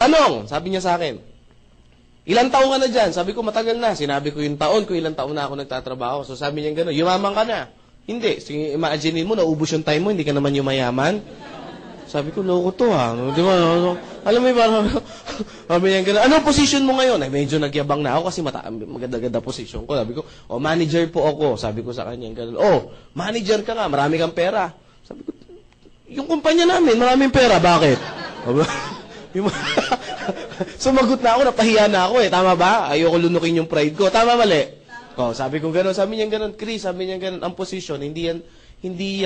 Tanong, sabi niya sa akin, ilang taon ka na dyan? Sabi ko, matagal na. Sinabi ko yung taon, kung ilang taon na ako nagtatrabaho. So sabi niya gano'n, yumaman ka na. Hindi. Sige, imagine mo, naubos yung time mo, hindi ka naman yumayaman. Sabi ko, loko to ha. Di ba? Alam mo yung parang, sabi niya gano'n, anong position mo ngayon? Ay, medyo nagyabang na ako kasi maganda-ganda position ko. Sabi ko, manager po ako. Sabi ko sa kanya gano'n, manager ka nga, marami kang pera. Sabi ko, yung kumpanya namin, maraming pera, bakit? Sumagot na ako, napahiya na ako eh. Tama ba? Ayoko lunukin yung pride ko. Tama, mali? Sabi ko gano'n. Sabi niya gano'n, Chris, sabi niya gano'n, ang posisyon, hindi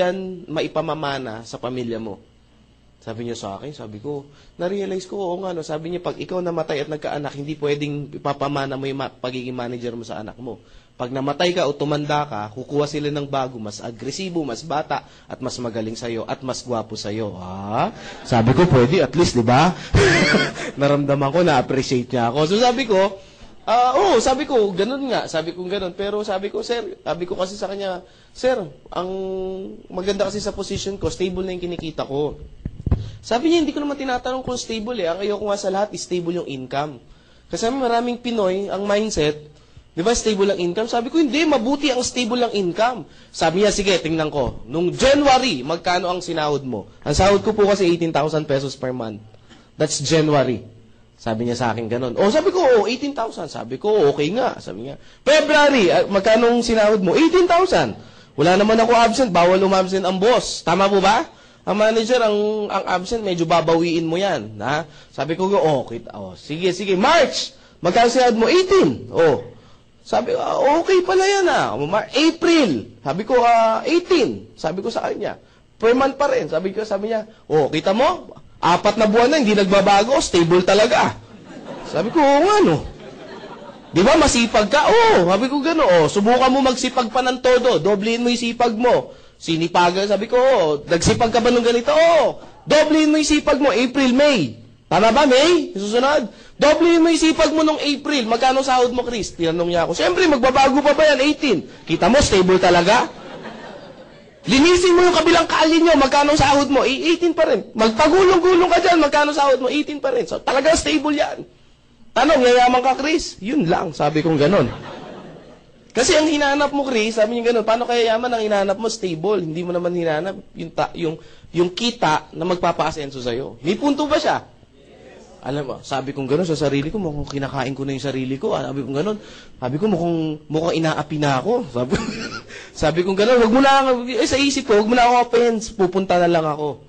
yan maipamamana sa pamilya mo. Sabi niya sa akin, sabi ko, na-realize ko, oo nga, no? Sabi niya, pag ikaw namatay at nagkaanak, hindi pwedeng ipapamana mo yung pagiging manager mo sa anak mo. Pag namatay ka o tumanda ka, kukuha sila ng bago, mas agresibo, mas bata, at mas magaling sa'yo, at mas gwapo sa'yo. Sabi ko, pwede, at least, di ba? Naramdaman ko, na-appreciate niya ako. So sabi ko, sabi ko, ganun nga. Sabi ko ganun. Pero sabi ko, sir, sabi ko kasi sa kanya, sir, ang maganda kasi sa position ko, stable na yung kinikita ko. Sabi niya, hindi ko naman tinatanong kung stable eh. Ang ayoko nga sa lahat, stable yung income. Kasi maraming Pinoy, ang mindset, di ba, stable ang income? Sabi ko, hindi, mabuti ang stable ang income. Sabi niya, sige, tingnan ko. Nung January, magkano ang sinahod mo? Ang sahod ko po kasi 18,000 pesos per month. That's January. Sabi niya sa akin ganun. Sabi ko, 18,000. Sabi ko, okay nga. Sabi niya, February, magkano ang sinahod mo? 18,000. Wala naman ako absent, bawal umabsent ang boss. Tama po ba? Ang manager, ang absent, medyo babawiin mo yan. Ha? Sabi ko, sige, March, magkano sinahod mo? 18. Sabi ko, okay pala yan April. Sabi ko, 18. Sabi ko sa kanya, per month pa rin. Sabi niya, kita mo? 4 na buwan na, hindi nagbabago, stable talaga. Sabi ko, nga no. Di ba, masipag ka? Sabi ko gano'n. Subukan mo magsipag pa ng todo. Doblehin mo yung sipag mo. Sinipagan, sabi ko, nagsipag ka ba nung ganito? Doblehin mo yung sipag mo, April, May. Tama ba, May? Susunod? Doblehin mo yung sipag mo nung April. Magkano sahod mo, Chris? Tinanong niya ako. Siyempre, magbabago pa ba yan? 18. Kita mo, stable talaga? Linisin mo yung kabilang kali nyo. Magkano sahod mo? 18 pa rin. Magpagulong-gulong ka dyan. Magkano sahod mo? 18 pa rin. So, talaga stable yan. Tanong, yayaman ka, Chris? Yun lang. Sabi kong ganon. Kasi ang hinahanap mo, Chris, sabi niya ganon, paano kaya yaman ang hinahanap mo? Stable. Hindi mo naman hinahanap yung kita na magpapaasenso sa'yo. May punto ba siya? Alam mo, sabi kong gano'n sa sarili ko, mukhang kinakain ko na yung sarili ko. Sabi kong gano'n. Sabi ko, mukhang inaapi na ako. Sabi kong gano'n, sa isip ko, wag mo na ako offense, pupunta na lang ako.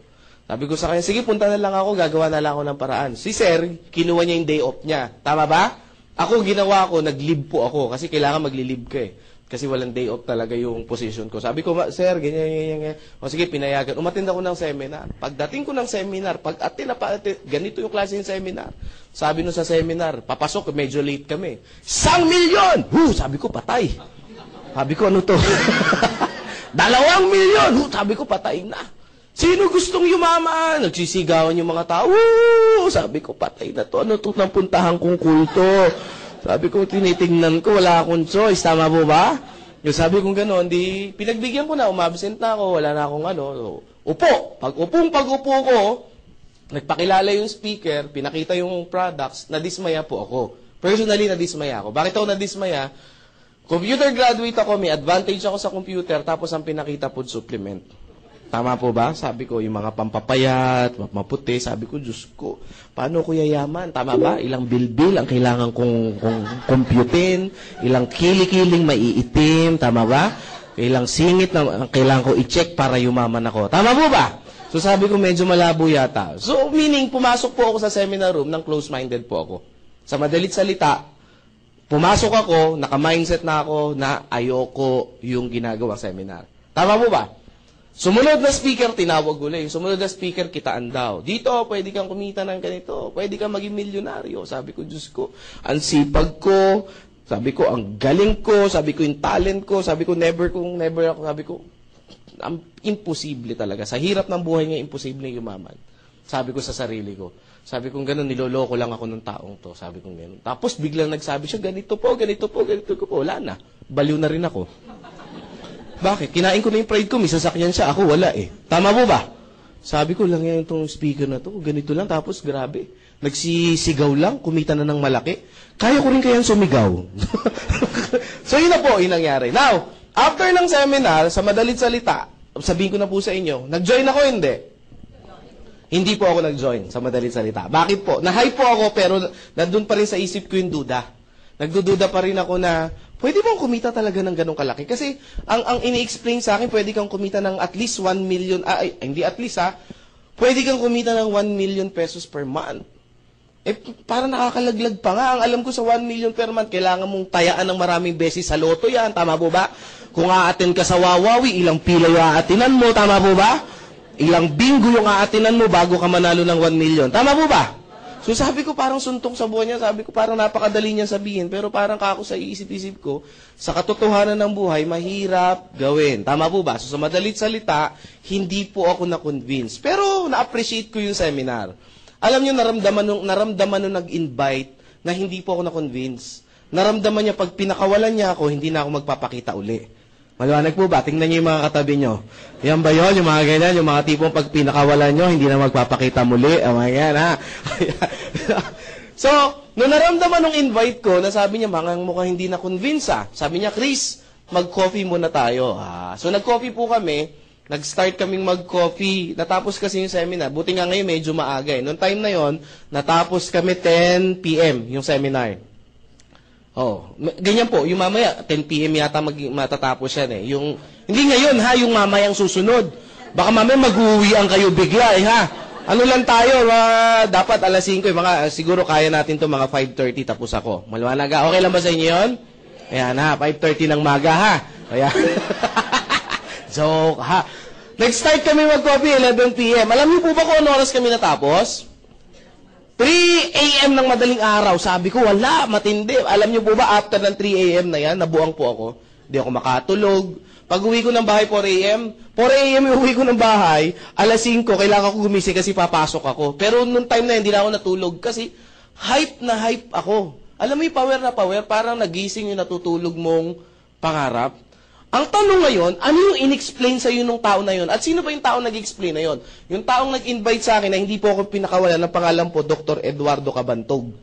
Sabi ko sa kanya, sige, punta na lang ako, gagawa na lang ako ng paraan. Si Sir, kinuha niya yung day off niya. Tama ba? Ako, ginawa ko, nag-leave po ako, kasi kailangan magli-leave ka eh. Kasi walang day off talaga yung position ko. Sabi ko, sir, ganyan. Sige, pinayagan. Umattend ako ng seminar. Pagdating ko ng seminar, ganito yung klase ng seminar. Sabi nun sa seminar, papasok, medyo late kami. 1,000,000! Sabi ko, patay. Sabi ko, ano to? 2,000,000! Sabi ko, patay na. Sino gustong yumaman? Nagsisigawan yung mga tao. Sabi ko, patay na to. Ano to ng puntahan kong kulto? Sabi ko, tinitingnan ko, wala akong choice. Tama po ba? Yung sabi kong gano'n, pinagbigyan ko na, umabsent na ako, wala na akong upo. Pag-upo ko, nagpakilala yung speaker, pinakita yung products, nadismaya po ako. Personally, nadismaya ako. Bakit ako nadismaya? Computer graduate ako, may advantage ako sa computer, tapos ang pinakita po, supplement. Tama po ba? Sabi ko, yung mga pampapayat, maputi, sabi ko, Diyos ko, paano ko yayaman? Tama ba? Ilang bilbil ang kailangan kong computein, ilang kili-kiling maiitim, tama ba? Ilang singit na kailangan ko i-check para yumaman ako. Tama po ba? So sabi ko, medyo malabo yata. So meaning, pumasok po ako sa seminar room ng close-minded po ako. Sa madalit salita, pumasok ako, naka-mindset na ako na ayoko yung ginagawang seminar. Tama po ba? Sumunod na speaker, tinawag ulit. Sumunod na speaker, kitaan daw. Dito, pwede kang kumita ng ganito. Pwede kang maging milyonaryo. Sabi ko, Diyos ko, ang sipag ko. Sabi ko, ang galing ko. Sabi ko, yung talent ko. Sabi ko, never ako. Sabi ko, imposible talaga. Sa hirap ng buhay niya, imposible yumaman. Sabi ko sa sarili ko. Sabi ko, gano'n, niloloko lang ako ng taong to. Sabi ko, gano'n. Tapos, biglang nagsabi siya, ganito po. Wala na. Baliw na rin ako. Bakit? Kinain ko na yung pride ko, may sasakyan siya, ako wala eh. Tama po ba? Sabi ko lang yan itong speaker na to, ganito lang, tapos grabe. nagsisigaw lang, kumita na ng malaki. Kaya ko rin kayang sumigaw. So, yun na po yung nangyari. Now, after ng seminar, sa madalit salita, sabihin ko na po sa inyo, nag-join ako, hindi? Hindi po ako nag-join sa madalit salita. Bakit po? Na-hype po ako, pero nandun pa rin sa isip ko yung duda. Nagdududa pa rin ako na, pwede bang kumita talaga ng ganong kalaki? Kasi, ang ini-explain sa akin, pwede kang kumita ng at least 1 million, hindi at least pwede kang kumita ng 1 million pesos per month. Para nakakalaglag pa nga. Ang alam ko sa 1 million per month, kailangan mong tayaan ng maraming beses sa loto yan. Tama po ba? Kung aatin ka sa Wawawi, ilang pila yung aatinan mo. Tama po ba? Ilang bingo yung aatinan mo bago ka manalo ng 1 million. Tama po ba? So sabi ko parang suntok sa buwan niya. Sabi ko parang napakadali niya sabihin. Pero parang kako sa iisip-isip ko, sa katotohanan ng buhay, mahirap gawin. Tama po ba? So sa madalit salita, hindi po ako na-convince. Pero na-appreciate ko yung seminar. Alam niyo, naramdaman nung nag-invite na hindi po ako na-convince. Naramdaman niya, pag pinakawalan niya ako, hindi na ako magpapakita uli. Maliwanag po ba? Tingnan niyo yung mga katabi niyo. Yan ba yun? Yung mga ganyan, yung mga tipong pag pinakawalan niyo, hindi na magpapakita muli. Oh my God, ha? So, nung naramdaman nung invite ko, nasabi niya, mukhang hindi na-convince, Sabi niya, Chris, mag-coffee muna tayo. So, nag-coffee po kami. Nag-start kaming mag-coffee. Natapos kasi yung seminar. Buti nga ngayon, medyo maaga. Noong time na yon, natapos kami 10 p.m. yung seminar. Oh, ganyan po. Yung mamaya, 10 p.m. yata matatapos yan eh. Hindi ngayon yung mamayang susunod. Baka mamaya mag-uwian kayo bigla Ano lang tayo, dapat alas 5, siguro kaya natin to mga 5:30 tapos ako. Maliwanag. Okay lang ba sa inyo yun? Ayan 5:30 ng maga Ayan. Joke Nag-start kami mag-coffee 11 p.m. Alam niyo po ba kung ano oras kami natapos? 3 a.m. ng madaling araw. Sabi ko, wala, matindi. Alam niyo po ba, after ng 3 a.m. na yan, nabuang po ako. Hindi ako makatulog. Pag uwi ko ng bahay, 4 a.m. 4 a.m. yung uwi ko ng bahay, alas 5, kailangan ko gumising kasi papasok ako. Pero nung time na yun, hindi na ako natulog kasi hype na hype ako. Alam mo yung power na power, parang nagising yung natutulog mong pangarap. Ang tanong ngayon, ano yung in-explain sa iyo nung tao na yon? At sino ba yung tao nag-explain na yon? Yung taong nag-invite sa akin na hindi po ako pinakawalan ng pangalan po, Dr. Eduardo Cabantog.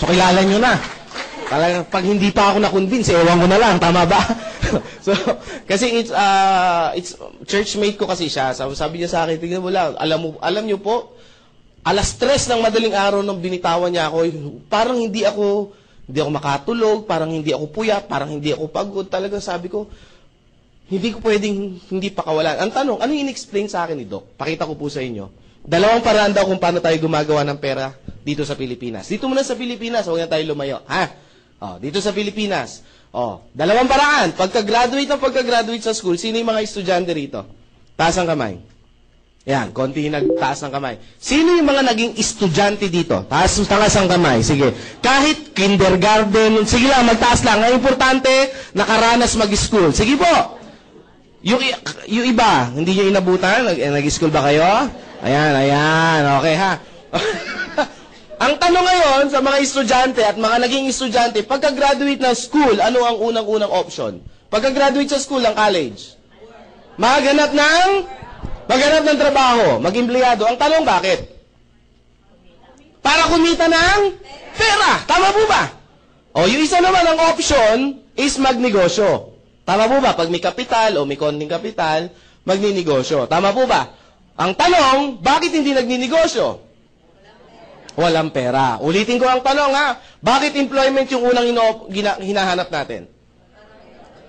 So, kilala nyo na. Talagang pag hindi pa ako na-convince, ewan ko na lang. Tama ba? So, kasi it's churchmate ko kasi siya. Sabi niya sa akin, tingnan mo lang, alam niyo po, alas 3 ng madaling araw nung binitawan niya ako, parang hindi ako makatulog, parang hindi ako puyat, parang hindi ako pagod. Talagang sabi ko, hindi ko pwedeng hindi pakawalan. Ang tanong, ano yung in-explain sa akin ni Doc? Pakita ko po sa inyo. 2 paraan daw kung paano tayo gumagawa ng pera dito sa Pilipinas. Dito muna sa Pilipinas, huwag na tayo lumayo. Dito sa Pilipinas. 2 paraan. Pagka-graduate sa school, sino yung mga estudyante rito? Taas ang kamay. Yan, konti nagtaas ng kamay. Sino yung mga naging estudyante dito? Taas ang kamay. Sige. Kahit kindergarten, sige lang, magtaas lang. Ang importante, nakaranas mag-school. Sige po. Yung iba, hindi nyo inabutan? Nag-school ba kayo? Ayan. Okay Ang tanong ngayon sa mga estudyante at mga naging estudyante, pagka-graduate ng school, ano ang unang-unang option? Pagka-graduate sa school, ng college? Maghanap ng trabaho, mag-empleyado. Ang tanong, bakit? Para kumita ng pera. Tama po ba? Yung isa naman ang option is magnegosyo. Tama po ba? Pag may kapital o may konting kapital, magninegosyo. Tama po ba? Ang tanong, bakit hindi nagninegosyo? Walang pera. Ulitin ko ang tanong bakit employment yung unang hinahanap natin?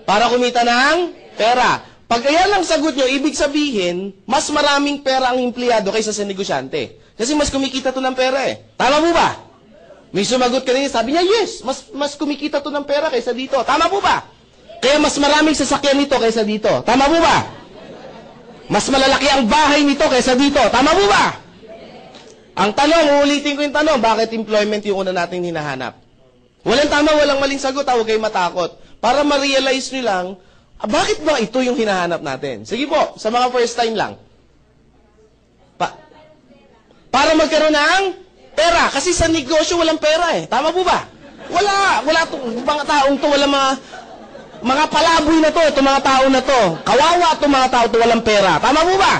Para kumita ng pera. Pag ayan ang sagot nyo, ibig sabihin, mas maraming pera ang empleyado kaysa sa negosyante. Kasi mas kumikita to ng pera Tama po ba? May sumagot kanina, sabi niya, yes, mas kumikita to ng pera kaysa dito. Tama po ba? Kaya mas maraming sasakyan nito kaysa dito. Tama po ba? Mas malalaki ang bahay nito kaysa dito. Tama po ba? Ang tanong, uulitin ko yung tanong, bakit employment yung una natin hinahanap? Walang tama, walang maling sagot, huwag kayo matakot. Para ma-realize nyo lang, bakit ba ito yung hinahanap natin? Sige po, sa mga first time lang. Para magkaroon ng pera. Kasi sa negosyo, walang pera Tama po ba? Wala itong mga taong to, wala mga palaboy na to, itong mga tao na to. Kawawa itong mga tao to, walang pera. Tama po ba?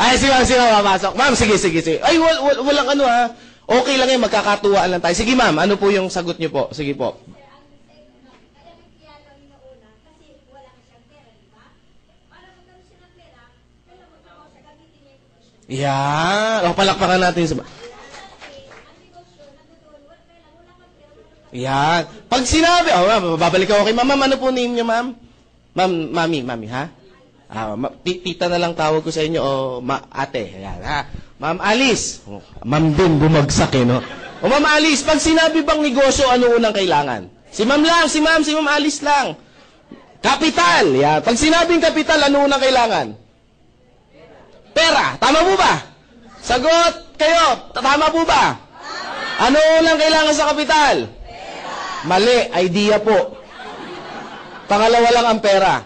Ay, sige, papasok. Ma'am, sige. Ay, walang ano ha. Okay lang yan, magkakatuwaan lang tayo. Sige ma'am, ano po yung sagot niyo po? Sige po. Yan. O, palakpakan natin sa... Yan. Pag sinabi, babalik ako kay ma'am. Ma'am, ano po name niyo, ma'am? Mami, ha? Tita na lang tawag ko sa inyo, o ate. Yan, ha? Ma'am Alice. Ma'am din, bumagsak no? O Ma'am Alice, pag sinabi bang negosyo, ano unang kailangan? Si Ma'am Alice lang. Kapital. Yan. Pag sinabing kapital, ano unang kailangan? Pera. Tama po ba? Sagot kayo. Tama po ba? Ano unang kailangan sa kapital? Pera. Mali. Idea po. Pangalawa lang ang pera.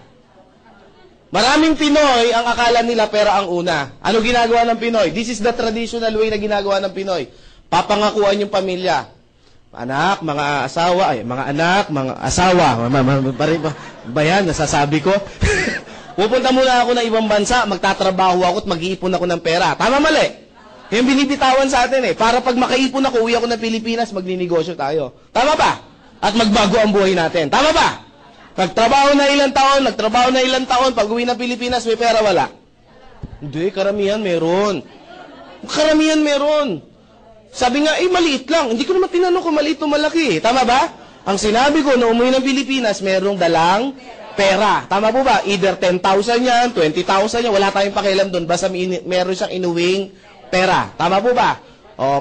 Maraming Pinoy, ang akala nila pera ang una. Ano ginagawa ng Pinoy? This is the traditional way na ginagawa ng Pinoy. Papangakuan yung pamilya. Anak, mga asawa, mga asawa. Bayan, nasasabi ko. Pupunta muna ako ng ibang bansa, magtatrabaho ako at mag-iipon ako ng pera. Tama, mali? Yung binibitawan sa atin para pag makaipon ako, uwi ako ng Pilipinas, magninegosyo tayo. Tama ba? At magbago ang buhay natin. Tama ba? Nagtrabaho na ilang taon, pag uwi ng Pilipinas, may pera wala. Hindi, karamihan meron. Sabi nga, maliit lang. Hindi ko naman tinanong kung maliit o malaki. Tama ba? Ang sinabi ko, na umuwi ng Pilipinas, merong dalang pera. Tama po ba? Either 10,000 yan, 20,000 yan, wala tayong pakialam doon. Basta meron siyang inuwing pera. Tama po ba?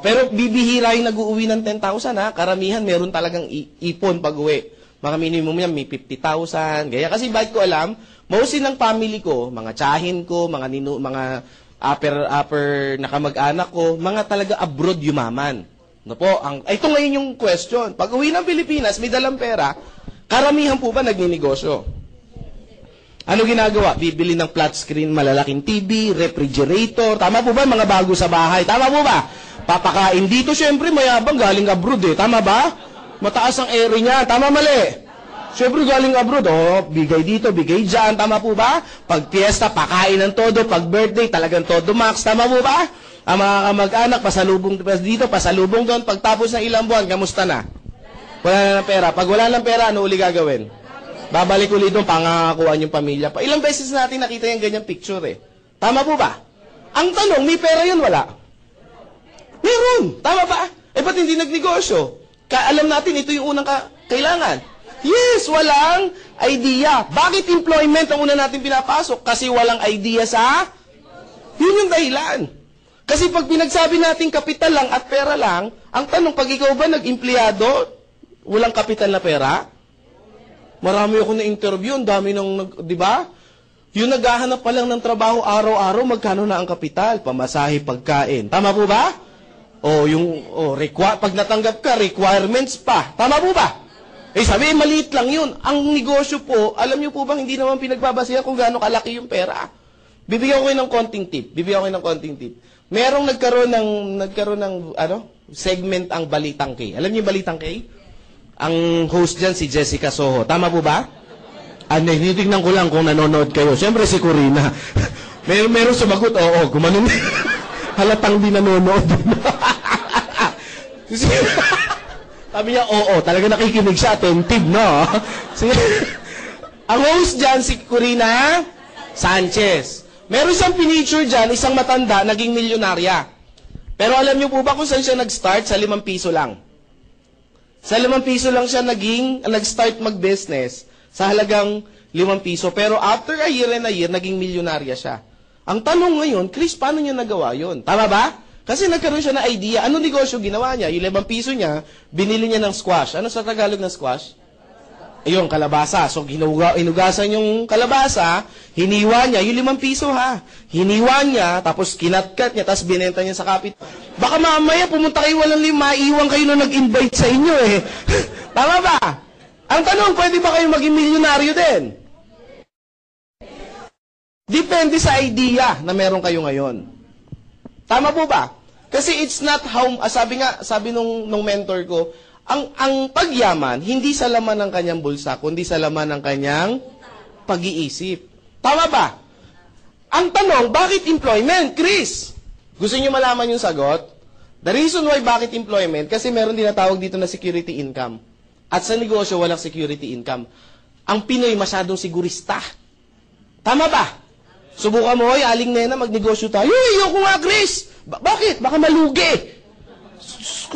Pero bibihira yung nag-uuwi ng 10,000 ha. Karamihan meron talagang ipon pag uwi. Mga minimum yan, may 50,000. Gaya kasi bakit ko alam, mostly ng family ko, mga tsahin ko, mga upper na kamag-anak ko, mga talaga abroad yumaman. Ano po? Ito ngayon yung question. Pag uwi ng Pilipinas, may dalang pera, karamihan po ba nagninegosyo? Ano ginagawa? Bibili ng flat screen, malalaking TV, refrigerator. Tama po ba? Mga bago sa bahay. Tama po ba? Papakain dito, syempre, mayabang galing abroad Tama ba? Mataas ang ere niya. Tama, mali? Siyempre galing abroad, bigay dito, bigay dyan. Tama po ba? Pag fiesta, pakain ng todo. Pag birthday, talagang todo max. Tama po ba? Ang mga kamag-anak, pasalubong dito, pasalubong doon. Pagtapos ng ilang buwan, kamusta na? Wala na ng pera. Pag wala ng pera, ano uli gagawin? Babalik ulit doon, pangangakuan yung pamilya. Ilang beses natin nakita yung ganyang picture Tama po ba? Ang tanong, may pera yun, wala? Meron. Tama ba? Ba't hindi nagnegosyo? Alam natin, ito yung unang kailangan. Yes, walang idea. Bakit employment ang una natin pinapasok? Kasi walang idea Yun yung dahilan. Kasi pag pinagsabi natin kapital lang at pera lang, ang tanong, pag ikaw ba nag-empleyado, walang kapital na pera? Marami ako na-interview, ang dami di ba? Yung naghahanap pa lang ng trabaho araw-araw, magkano na ang kapital? Pamasahe, pagkain. Tama po ba? Pag natanggap ka, requirements pa. Tama po ba? Sabi, maliit lang yun. Ang negosyo po, alam niyo po bang hindi naman pinagbabasihan kung gaano kalaki yung pera? Bibigyan ko kayo ng konting tip. Merong nagkaroon ng segment ang Balitang K. Alam niyo yung Balitang K? Ang host dyan si Jessica Soho. Tama po ba? Tinitignan ko lang kung nanonood kayo. Siyempre si Corina. Meron sumagot, oo, gumanon. Halatang di nanonood. Sabi niya, oo, talaga nakikinig siya, attentive, no? Ang host dyan, si Corina Sanchez. Meron siyang pinicture dyan, isang matanda, naging milyonarya. Pero alam niyo po ba kung saan siya nag-start? Sa 5 piso lang. Sa 5 piso lang siya nag-start mag-business sa halagang 5 piso. Pero after a year and a year, naging milyonarya siya. Ang tanong ngayon, Chris, paano niya nagawa yun? Tama ba? Kasi nagkaroon siya ng idea. Ano negosyo ginawa niya? Yung 5 piso niya, binili niya ng squash. Ano sa Tagalog ng squash? Ayun, kalabasa. So, inugasan yung kalabasa, hiniwa niya, yung 5 piso hiniwa niya, tapos kinatkat niya, tapos binenta niya sa kapit. Baka mamaya pumunta kayo walang 5, maiiwan kayo na nag-invite sa inyo Tama ba? Ang tanong, pwede ba kayo maging milyonaryo din? Depende sa idea na meron kayo ngayon. Tama po ba? Kasi it's not how, sabi nung mentor ko, ang pagyaman, hindi sa laman ng kanyang bulsa, kundi sa laman ng kanyang pag-iisip. Tama ba? Ang tanong, bakit employment? Chris, gusto niyo malaman yung sagot? The reason why bakit employment, kasi meron tinatawag dito na security income. At sa negosyo, walang security income. Ang Pinoy masyadong sigurista. Tama ba? Subukan mo, aling nena, magnegosyo tayo. Ayoko nga, Chris! Bakit? Baka malugi.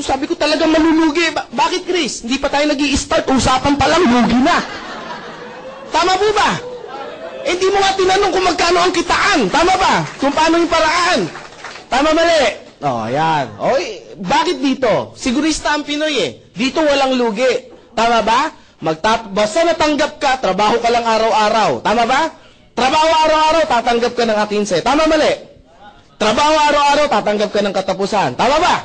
Sabi ko talagang malulugi. Bakit, Chris? Hindi pa tayo nag-i-start. Usapan pa lang, lugi na. Tama po ba? Hindi mo nga tinanong kung magkano ang kitaan. Tama ba? Kung paano yung paraan. Tama, mali. Yan. Bakit dito? Sigurista ang Pinoy eh. Dito walang lugi. Tama ba? Basta natanggap ka, trabaho ka lang araw-araw. Tama ba? Trabaho araw-araw, tatanggap ka ng akinse. Tama, mali? Trabaho araw-araw, tatanggap ka ng katapusan. Tama ba?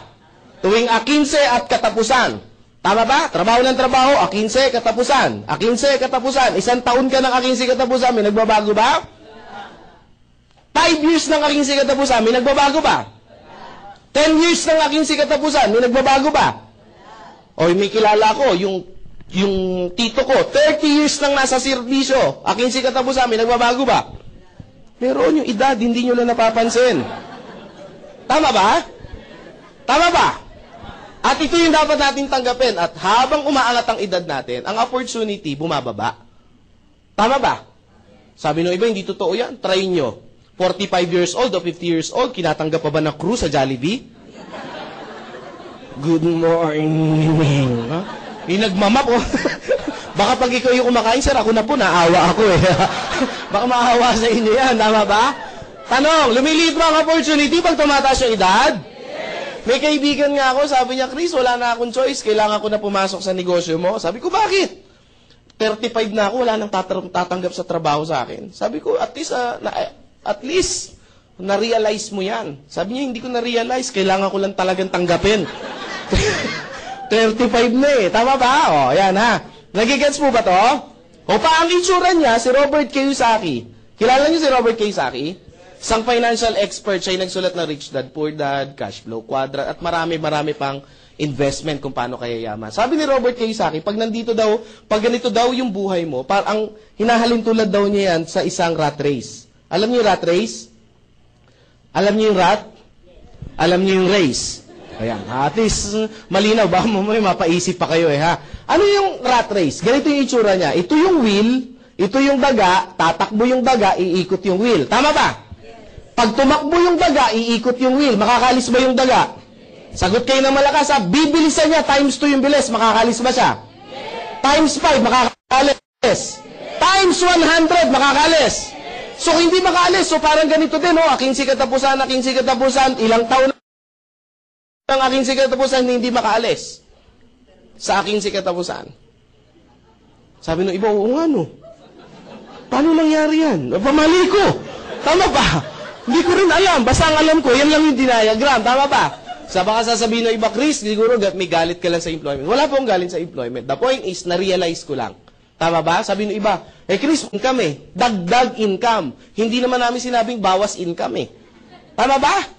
Tuwing akinse at katapusan. Tama ba? Trabaho ng trabaho, akinse, katapusan. Akinse, katapusan. 1 taon ka ng akinse, katapusan. May nagbabago ba? 5 years ng akinse, katapusan. May nagbabago ba? 10 years ng akinse, katapusan. May nagbabago ba? May kilala ko, yung tito ko, 30 years nang nasa serbisyo. Akinse, katapusan. May nagbabago ba? Meron yung edad, hindi nyo lang napapansin. Tama ba? Tama ba? At ito yung dapat natin tanggapin. At habang umaangat ang edad natin, ang opportunity bumababa. Tama ba? Sabi ng iba, hindi totoo yan. Try nyo. 45 years old o 50 years old, kinatanggap pa ba na crew sa Jollibee? Good morning. Yung nagmamap, baka pag ikaw yung kumakain, sir, ako na po, naawa ako eh. Baka maawa sa inyo yan, tama ba? Tanong, lumiliit ba ang opportunity pag tumataas yung edad? May kaibigan nga ako, sabi niya, Chris, wala na akong choice, kailangan ko na pumasok sa negosyo mo. Sabi ko, bakit? 35 na ako, wala nang tatanggap sa trabaho sa akin. Sabi ko, at least, na-realize mo yan. Sabi niya, hindi ko na-realize, kailangan ko lang talagang tanggapin. 35 na eh, tama ba? Yan ha. Nagigets mo ba to? Pa ang itsura niya, si Robert Kiyosaki. Kilala niyo si Robert Kiyosaki? Isang financial expert, siya yung nagsulat ng Rich Dad, Poor Dad, Cash Flow Quadrant, at marami pang investment kung paano kaya yaman. Sabi ni Robert Kiyosaki, pag ganito daw yung buhay mo, ang hinahalin tulad daw niya yan sa isang rat race. Alam niyo yung rat race? Alam niyo yung rat? Alam niyo yung race? Ayan, at least malinaw, baka may mapaisip pa kayo ha. Ano yung rat race? Ganito yung itsura niya. Ito yung wheel, ito yung daga, tatakbo yung daga, iikot yung wheel. Tama ba? Pag tumakbo yung daga, iikot yung wheel. Makakalis ba yung daga? Sagot kayo ng malakas ha. Bibilisan niya, times 2 yung bilis. Makakalis ba siya? Times 5, makakalis. Times 100, makakalis. So, hindi makaalis. So, parang ganito din, aking katapusan, ilang taon ang aking katapusan, hindi makaalis. Sa aking katapusan. Sabi nung iba, oo nga, no. Paano nangyari yan? Pamali ko. Tama ba? Hindi ko rin alam. Basta ang alam ko, yan lang yung diagram. Tama ba? Baka sasabihin ng iba, Chris, siguro may galit ka lang sa employment. Wala pong galit sa employment. The point is, na-realize ko lang. Tama ba? Sabi ng iba, Chris, income eh. Dagdag income. Hindi naman namin sinabing bawas income eh. Tama ba?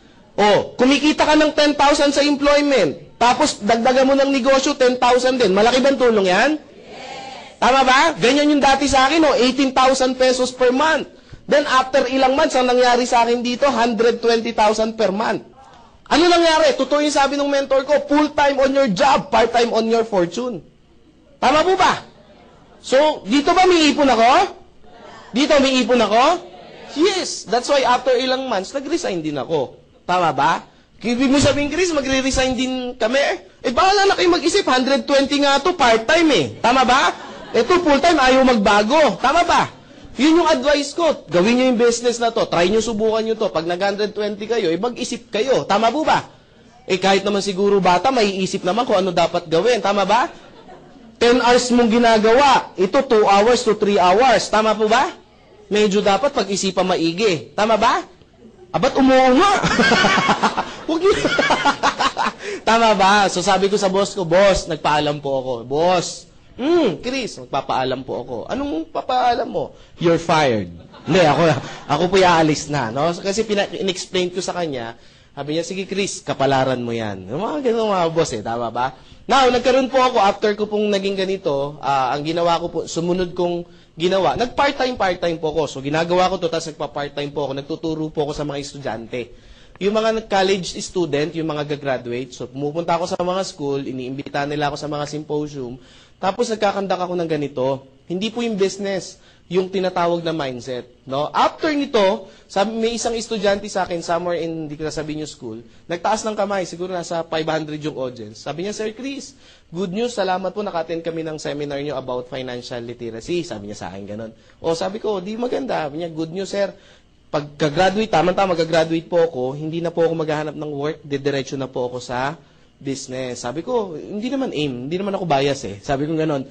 Kumikita ka ng 10,000 sa employment. Tapos, dagdagan mo ng negosyo, 10,000 din. Malaki bang tulong yan? Yes. Tama ba? Ganyan yung dati sa akin, 18,000 pesos per month. Then, after ilang months, ang nangyari sa akin dito, 120,000 per month. Ano nangyari? Totoo yung sabi ng mentor ko, full-time on your job, part-time on your fortune. Tama po ba? So, dito ba may ipon ako? Dito may ipon ako? Yes. That's why after ilang months, nag-resign din ako. Tama ba? Ibig mo sabihin, Chris, magre-resign din kami? Bahala na kayo mag-isip. 120 nga to part-time eh. Tama ba? Ito, full-time, ayaw magbago. Tama ba? Yun yung advice ko. Gawin nyo yung business na to. Try nyo, subukan nyo to. Pag nag-120 kayo, mag-isip kayo. Tama po ba? Kahit naman siguro bata, may isip naman kung ano dapat gawin. Tama ba? 10 hours mong ginagawa. Ito, 2 hours to 3 hours. Tama po ba? Medyo dapat pag-isipan maigi. Tama ba? Ba't umuunga? Huwag yun. Tama ba? So sabi ko sa boss ko, boss, nagpaalam po ako. Boss, Chris, magpapaalam po ako. Anong papaalam mo? You're fired. Hindi, ako po aalis na. No? Kasi in-explain ko sa kanya, sabi niya, sige Chris, kapalaran mo yan. Mga ganun mga boss tama ba? Now, nagkaroon po ako, after ko pong naging ganito, ang ginawa ko po, sumunod kong ginawa, nag-part-time po ako. So, ginagawa ko to, tapos nagpa-part-time po ako, nagtuturo po ako sa mga estudyante. Yung mga college student, yung mga gagraduate, so pumupunta ako sa mga school, iniimbita nila ako sa mga symposium, tapos nagkakandak ako ng ganito. Hindi po yung business, yung tinatawag na mindset. No? After nito, may isang estudyante sa akin, somewhere in, hindi ko nasabihin yung school, nagtaas ng kamay, siguro nasa 500 yung audience. Sabi niya, Sir Chris, good news, salamat po, naka-attend kami ng seminar niyo about financial literacy. Sabi niya sa akin ganun. O sabi ko, di maganda. Sabi niya, good news, sir. Pagka-graduate, tama-tama, mag-graduate po ako, hindi na po ako maghahanap ng work, didiretso na po ako sa business. Sabi ko, hindi naman aim, hindi naman ako bias eh. Sabi ko gano'n,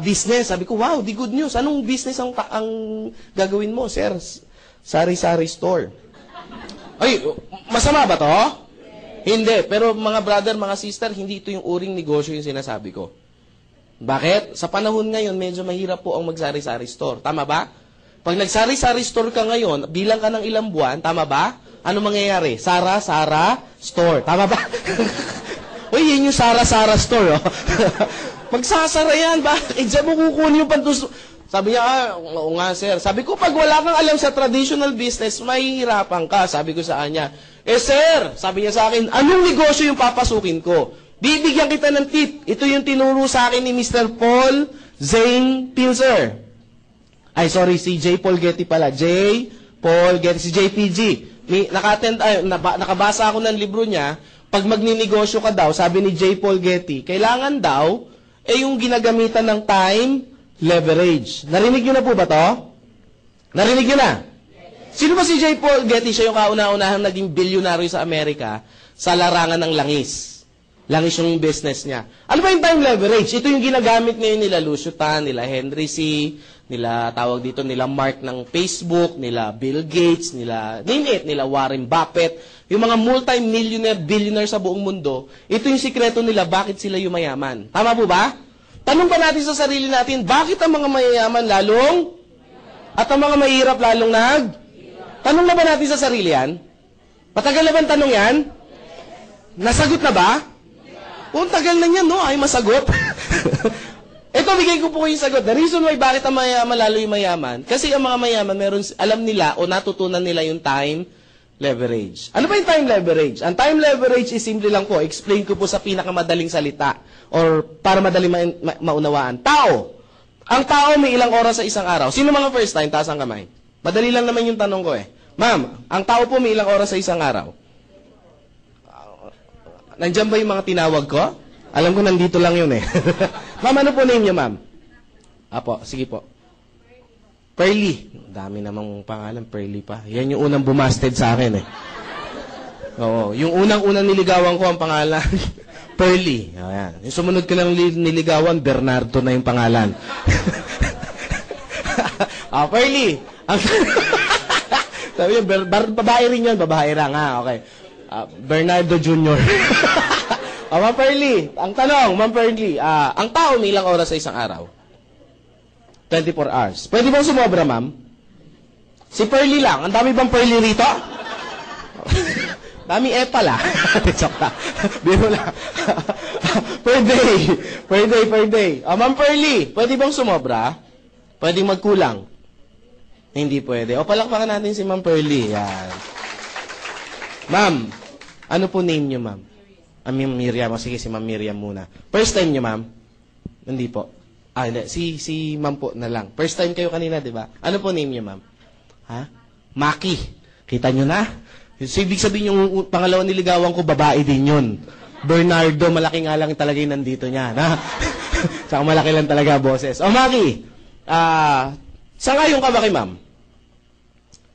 business. Sabi ko, wow, di good news. Anong business ang gagawin mo, sir? Sari-sari store. Ay, masama ba to? Hindi. Pero mga brother, mga sister, hindi ito yung uring negosyo yung sinasabi ko. Bakit? Sa panahon ngayon, medyo mahirap po ang magsari-sari store. Tama ba? Pag nagsari-sari store ka ngayon, bilang ka ng ilang buwan, tama ba? Ano mangyayari? Sara store. Tama ba? Uy, yun yung Sara store. Oh. Magsasara yan. Bakit? Diyan mo kukunin yung pantus. Sabi niya, oo nga sir. Sabi ko, pag wala kang alam sa traditional business, mahihirapan ka. Sabi ko sa kanya, sir, sabi niya sa akin, anong negosyo yung papasukin ko? Bibigyan kita ng tip. Ito yung tinuro sa akin ni Mr. Paul Zane Pilzer. Ay, sorry, si J. Paul Getty pala. J. Paul Getty, si JPG. Nakabasa ako ng libro niya, pag magninegosyo ka daw, sabi ni J. Paul Getty, kailangan daw, yung ginagamitan ng time leverage. Narinig niyo na po ba to? Narinig niyo na? Sino ba si J. Paul Getty? Siya yung kauna-unahang naging bilyonaryo sa Amerika sa larangan ng langis. Langis yung business niya. Ano ba yung time leverage? Ito yung ginagamit ngayon nila Lucio Tan, nila Henry C., nila tawag dito, nila Mark ng Facebook, nila Bill Gates, nila name it, nila Warren Buffett, yung mga multi-millionaire, billionaire sa buong mundo, ito yung sikreto nila, bakit sila yung mayaman. Tama po ba? Tanong pa natin sa sarili natin, bakit ang mga mayayaman lalong? At ang mga mahirap lalong Tanong na ba natin sa sarili yan? Matagal na ba ang tanong yan? Nasagot na ba? Kung tagal na yan, no? Ay masagot. Ito, bigay ko po yung sagot. The reason why bakit ang mayaman lalo yung mayaman, kasi ang mga mayaman, alam nila o natutunan nila yung time leverage. Ano ba yung time leverage? Ang time leverage is simple lang po. Explain ko po sa pinakamadaling salita or para madaling maunawaan. Tao. Ang tao may ilang oras sa isang araw. Sino mga first time? Taas ang kamay. Madali lang naman yung tanong ko eh. Ma'am, ang tao po may ilang oras sa isang araw? Nandiyan ba yung mga tinawag ko? Alam ko nandito lang yun eh. Ma'am, ano po name niyo, ma'am? Apo, sige po. Pearly. Dami namang pangalan, Pearly pa. Yan yung unang bumasted sa akin eh. Oo, yung unang-unang niligawan ko ang pangalan, Pearly. Ayan. Yung sumunod ko ng niligawan, Bernardo na yung pangalan. Pearly. Sabi niya, babae rin yun, babae lang ha, okay. Bernardo Jr. Ma'am Pearly, ang tanong, Ma'am Pearly, ang tao may ilang oras sa isang araw? 24 hours. Pwede bang sumobra, ma'am? Si Pearly lang. Ang dami bang Pearly rito? Dami pala. Joke lang. Biro lang. Per day. Ma'am Pearly, pwede bang sumobra? Pwede magkulang? Hindi pwede. O, palakpakan natin si Ma'am Pearly. Yan. Ma'am, ano po name niyo, ma'am? Miriam. Sige, si Ma'am Miriam muna. First time niyo, ma'am? Hindi po. Hindi. Si ma'am po na lang. First time kayo kanina, di ba? Ano po name niyo, ma'am? Ha? Maki. Kita niyo na? So, ibig sabihin yung pangalawang niligawan ko, babae din yun. Bernardo, malaki nga lang talaga yung nandito niya. Ha? Saka malaki lang talaga, boses. O, Maki, sangayon ka ba kay ma'am?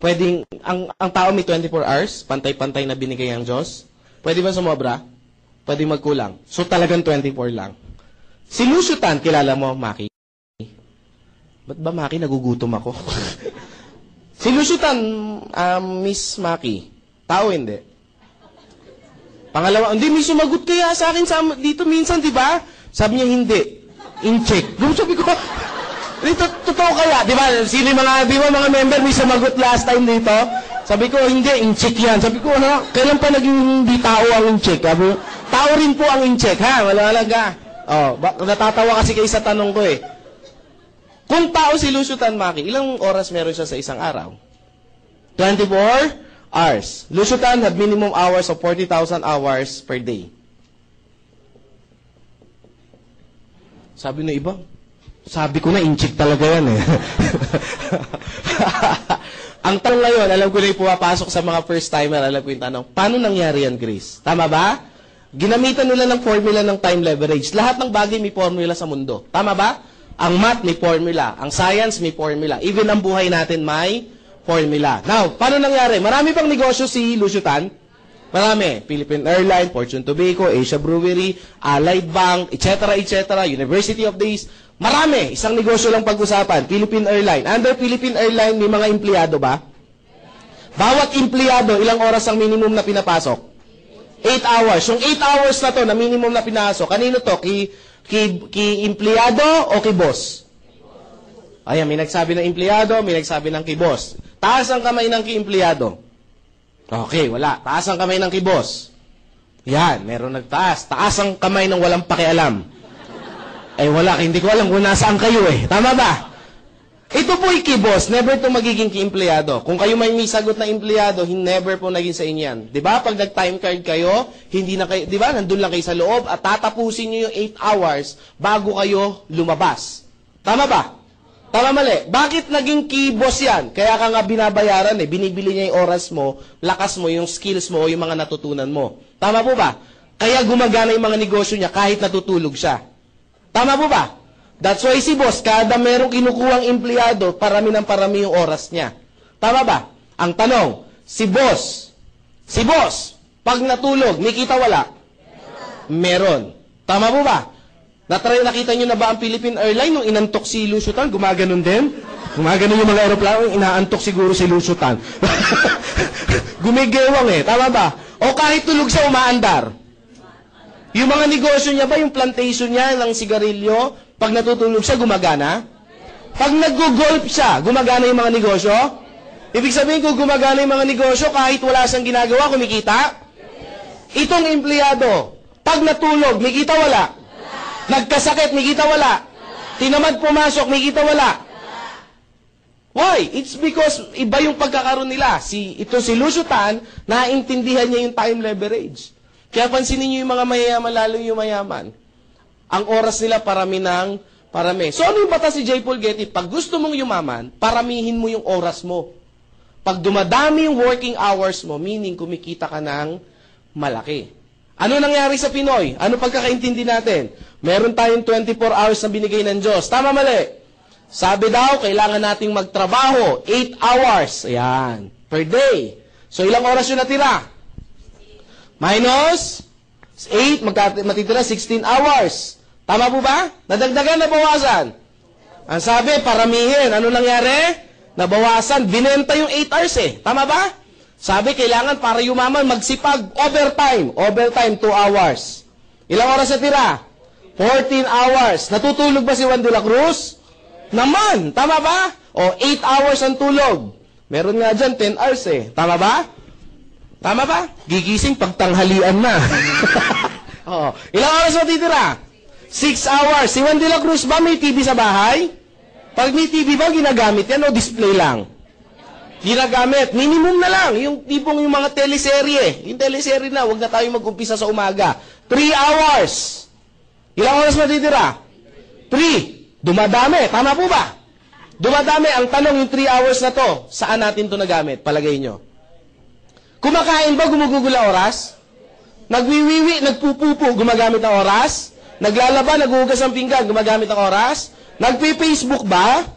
Pwedeng, ang tao may 24 hours, pantay-pantay na binigay ang Diyos. Pwede ba sumobra? Pwede magkulang. So talagang 24 lang. Si Lucio Tan, kilala mo, Maki? Ba't ba, Maki, nagugutom ako? Si Lucio Tan, Miss Maki, tao hindi? Pangalawa, hindi, may sumagot kaya sa akin dito minsan, di ba? Sabi niya, hindi. In-check. Sabi ko, dito, totoo kaya? Di ba? Sino mga member may sumagot last time dito? Sabi ko, hindi, in-check yan. Sabi ko, kailan pa naging hindi tao ang in-check? Sabi ko, tao rin po ang in-check, ha? Wala ka. Oh, natatawa kasi kayo sa tanong ko eh. Kung tao si Lucio Tan, ilang oras meron siya sa isang araw? 24 hours. Lucio Tan had minimum hours of 40,000 hours per day. Sabi na iba, sabi ko na, inchik talaga yan eh. Ang tanong ngayon, alam ko na yung pumapasok sa mga first-timer, alam ko yung tanong, paano nangyari yan, Chris? Tama ba? Ginamitan nila ng formula ng time leverage. Lahat ng bagay may formula sa mundo. Tama ba? Ang math may formula. Ang science may formula. Even ang buhay natin may formula. Now, paano nangyari? Marami pang negosyo si Lucio Tan. Marami. Philippine Airlines, Fortune Tobacco, Asia Brewery, Allied Bank, etc., etc., University of the East. Marami. Isang negosyo lang pag-usapan. Philippine Airlines. Under Philippine Airlines, may mga empleyado ba? Bawat empleyado, ilang oras ang minimum na pinapasok? 8 hours. Yung 8 hours na to, na minimum na pinasok, kanino to? Ki empleyado o ki boss? Ayan, may nagsabi ng empleyado, may nagsabi ng ki boss. Taas ang kamay ng ki empleyado. Okay, wala. Taas ang kamay ng ki boss. Yan, meron nagtaas. Taas ang kamay ng walang pakialam. Eh wala, hindi ko alam kung nasaan kayo eh. Tama ba? Ito po ki-boss, never to magiging ki-empleyado. Kung kayo may sagot na empleyado, never po naging sa inyo yan. Diba? Pag nag-time card kayo, hindi na kayo, diba? Nandun lang kayo sa loob at tatapusin nyo yung 8 hours bago kayo lumabas. Tama ba? Tama mali. Bakit naging ki-boss yan? Kaya ka nga binabayaran eh. Binibili niya yung oras mo, lakas mo, yung skills mo, yung mga natutunan mo. Tama po ba? Kaya gumagana yung mga negosyo niya kahit natutulog siya. Tama po ba? That's why si boss, kada merong kinukuhang empleyado, parami ng parami yung oras niya. Tama ba? Ang tanong, si boss, pag natulog, may kita wala? Meron. Tama po ba? Nakita nyo na ba ang Philippine Airlines nung inantok si Lucio Tan? Gumaganon din? Gumaganon yung mga aeroplano, inaantok siguro si Lucio Tan. Gumigewang eh. Tama ba? O kahit tulog siya, umaandar. Yung mga negosyo niya ba, yung plantation niya ng sigarilyo, pag natutulog siya, gumagana? Pag nag-golf siya, gumagana yung mga negosyo? Ibig sabihin kung gumagana yung mga negosyo, kahit wala siyang ginagawa, kumikita? Itong empleyado, pag natulog, may kita wala? Nagkasakit, may kita wala? Tinamad pumasok, may kita wala? Why? It's because iba yung pagkakaroon nila. Ito si Lucio Tan, naiintindihan niya yung time leverage. Kaya pansinin niyo yung mga mayayaman, lalo yung mayaman. Ang oras nila parami ng parami. So ano yung batas si J. Paul Getty? Pag gusto mong yumaman, paramihin mo yung oras mo. Pag dumadami yung working hours mo, meaning kumikita ka ng malaki. Ano nangyari sa Pinoy? Ano pagkakaintindi natin? Meron tayong 24 hours na binigay ng Diyos. Tama mali? Sabi daw, kailangan nating magtrabaho 8 hours. Ayan. Per day. So ilang oras yun natira? Minus 8, matitira 16 hours. Tama po ba? Nadagdagan, nabawasan? Ang sabi, paramihin. Ano nangyari? Nabawasan. Binenta yung 8 hours eh. Tama ba? Sabi, kailangan para yumaman, magsipag. Overtime. Overtime, 2 hours. Ilang oras na tira? 14 hours. Natutulog ba si Juan de la Cruz? Naman. Tama ba? O, 8 hours ang tulog. Meron nga dyan, 10 hours eh. Tama ba? Tama ba? Gigising pagtanghalian na. Oo. Ilang oras matitira? 6 hours. Si Juan de la Cruz ba may TV sa bahay? Pag may TV ba, ginagamit yan o display lang? Ginagamit. Minimum na lang. Yung tipong yung mga teleserye. Yung teleserye na, huwag na tayo mag-umpisa sa umaga. 3 hours. Ilang oras matitira? 3. Dumadami. Tama po ba? Dumadami. Ang tanong, yung 3 hours na to, saan natin to nagamit? Palagay nyo. Kumakain ba, gumugugol ang oras? Nagwiwiwi, nagpupupo, gumagamit ang oras? Naglalaba, naghuhugas ng pinggan, gumagamit ang oras? Nagpi-Facebook ba?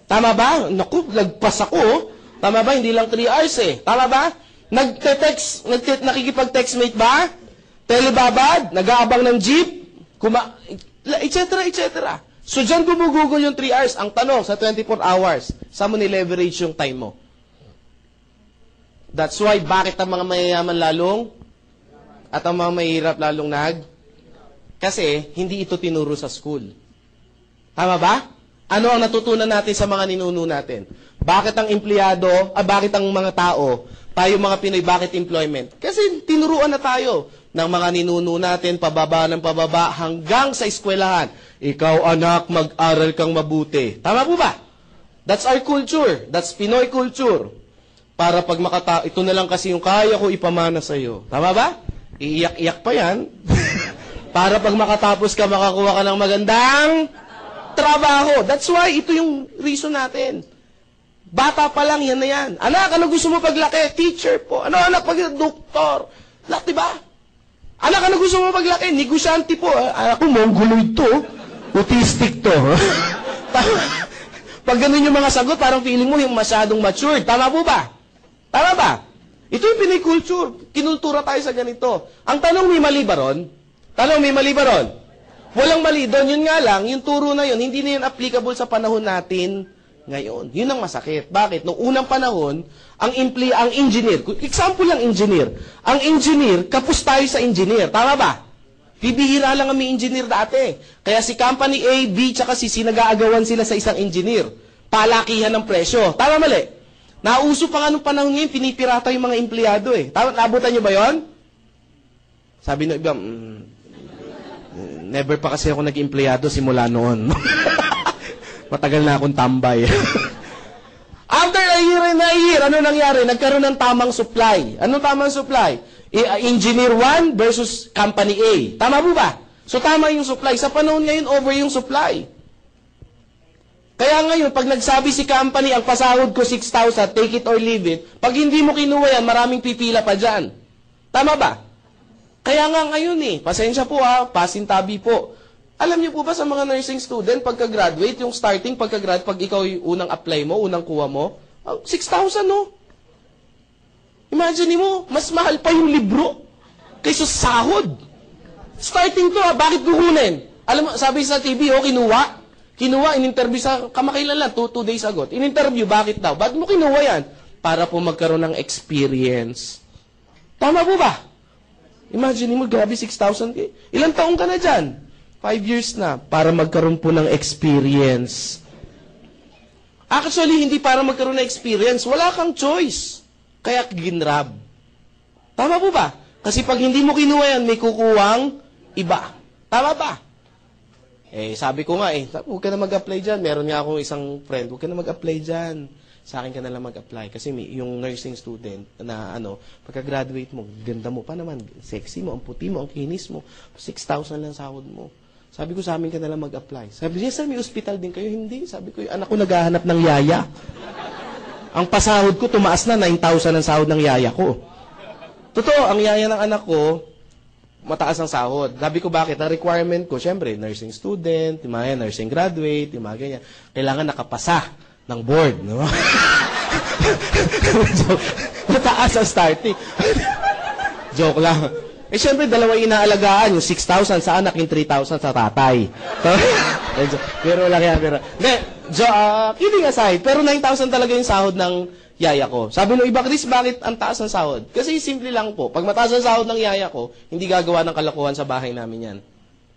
Tama ba? Naku, lagpas ako. Tama ba? Hindi lang 3 hours eh. Tama ba? Nakikipag-textmate ba? Telebabad? Nag-aabang ng jeep? Etc. etc. So, dyan gumugugol yung 3 hours. Ang tanong, sa 24 hours, saan mo ni-leverage yung time mo? That's why, bakit ang mga mayayaman lalong at ang mga mahirap lalong Kasi, hindi ito tinuro sa school. Tama ba? Ano ang natutunan natin sa mga ninuno natin? Bakit ang empleyado, bakit ang mga tao, tayo mga Pinoy, bakit employment? Kasi tinuruan na tayo ng mga ninuno natin, pababa ng pababa, hanggang sa eskwelahan. Ikaw anak, mag-aral kang mabuti. Tama po ba? That's our culture. That's Pinoy culture. Para pag ito na lang kasi yung kaya ko ipamana sa iyo. Tama ba? Iiyak-iyak pa yan. Para pag makatapos ka, makakuha ka ng magandang trabaho. That's why ito yung reason natin. Bata pa lang, yan na yan. Anak, ano gusto mo paglaki? Teacher po. Ano anak, doktor? Lahat, diba? Anak, ano gusto mo paglaki? Negosyante po. Anak ko, mongoloid to. Autistic to. Pag ganun yung mga sagot, parang feeling mo yung masyadong matured. Tama po ba? Tama ba? Ito yung Pinoy culture. Kinultura tayo sa ganito. Ang tanong, may mali ba ron? Tanong, may mali ba ron? Walang mali doon. Yun nga lang, yung turo na yun, hindi na yun applicable sa panahon natin ngayon. Yun ang masakit. Bakit? Noong unang panahon, ang engineer, example lang engineer, ang engineer, kapos tayo sa engineer. Tama ba? Bibihira lang ang may engineer dati. Kaya si company A, B, tsaka C, nag-aagawan sila sa isang engineer. Palakihan ng presyo. Tama mali? Nauso pa nga nung panahon ngayon, pinipirata yung mga empleyado eh. Tama, nabutan nyo ba yon? Sabi ng iba, never pa kasi ako nag-empleyado simula noon. Matagal na akong tambay. After a year, ano nangyari? Nagkaroon ng tamang supply. Anong tamang supply? Engineer 1 versus company A. Tama po ba? So tama yung supply. Sa panahon ngayon, over yung supply. Kaya ngayon, pag nagsabi si company, ang pasahod ko 6,000, take it or leave it, pag hindi mo kinuha yan, maraming pipila pa dyan. Tama ba? Kaya nga ngayon pasensya po pasintabi po. Alam niyo po ba sa mga nursing student, pagka-graduate, yung starting pagka-grad, pag ikaw yung unang apply mo, unang kuha mo, 6,000 no? Imagine mo, mas mahal pa yung libro kaysa sahod. Starting to bakit kukunin? Alam mo, sabi sa TV, kinuha, in-interview sa kamakailan lang, 2 days ago. In-interview, bakit daw? Bakit mo kinuha yan? Para po magkaroon ng experience. Tama po ba? Imagine mo, grabe 6,000. Ilang taong ka na dyan? 5 years na. Para magkaroon po ng experience. Actually, hindi para magkaroon ng experience. Wala kang choice. Kaya ginrab. Tama po ba? Kasi pag hindi mo kinuha yan, may kukuwang iba. Tama ba? Sabi ko nga huwag ka na mag-apply dyan. Meron nga akong isang friend, huwag ka na mag-apply dyan. Sa akin ka na lang mag-apply. Kasi yung nursing student na pagka-graduate mo, ganda mo pa naman, sexy mo, ang puti mo, ang kinis mo, 6,000 lang sahod mo. Sabi ko, sa amin ka na lang mag-apply. Sabi niya, sir, may hospital din kayo? Hindi. Sabi ko, anak ko naghahanap ng yaya. Ang pasahod ko, tumaas na 9,000 ang sahod ng yaya ko. Totoo, ang yaya ng anak ko, mataas ang sahod. Sabi ko, bakit? Ang requirement ko, syempre, nursing student, nursing graduate, ganyan. Kailangan nakapasa ng board. No? So, mataas ang starting. Joke lang. Syempre, dalawa inaalagaan. Yung 6,000 sa anak, yung 3,000 sa tatay. Pero lang yan. Kidding aside, pero 9,000 talaga yung sahod ng yaya ko. Sabi nung iba, Chris, bakit ang taas ng sahod? Kasi simple lang po. Pag mataas ang sahod ng yaya ko, hindi gagawa ng kalokohan sa bahay namin yan.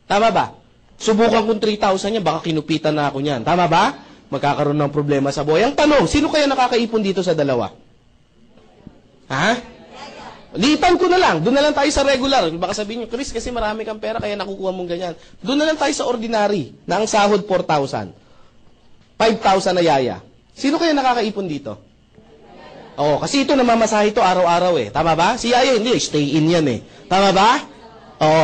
Tama ba? Subukan kong 3,000 yan, baka kinupitan na ako niyan. Tama ba? Magkakaroon ng problema sa buhay. Ang tanong, sino kaya nakakaipon dito sa dalawa? Ha? Liitan ko na lang. Doon na lang tayo sa regular. Baka sabihin nyo, Chris, kasi marami kang pera, kaya nakukuha mong ganyan. Doon na lang tayo sa ordinary, na ang sahod 4,000. 5,000 na yaya. Sino kaya nakakaipon dito? Kasi ito namamasahe ito araw-araw Tama ba? Si yaya hindi, stay in yan Tama ba?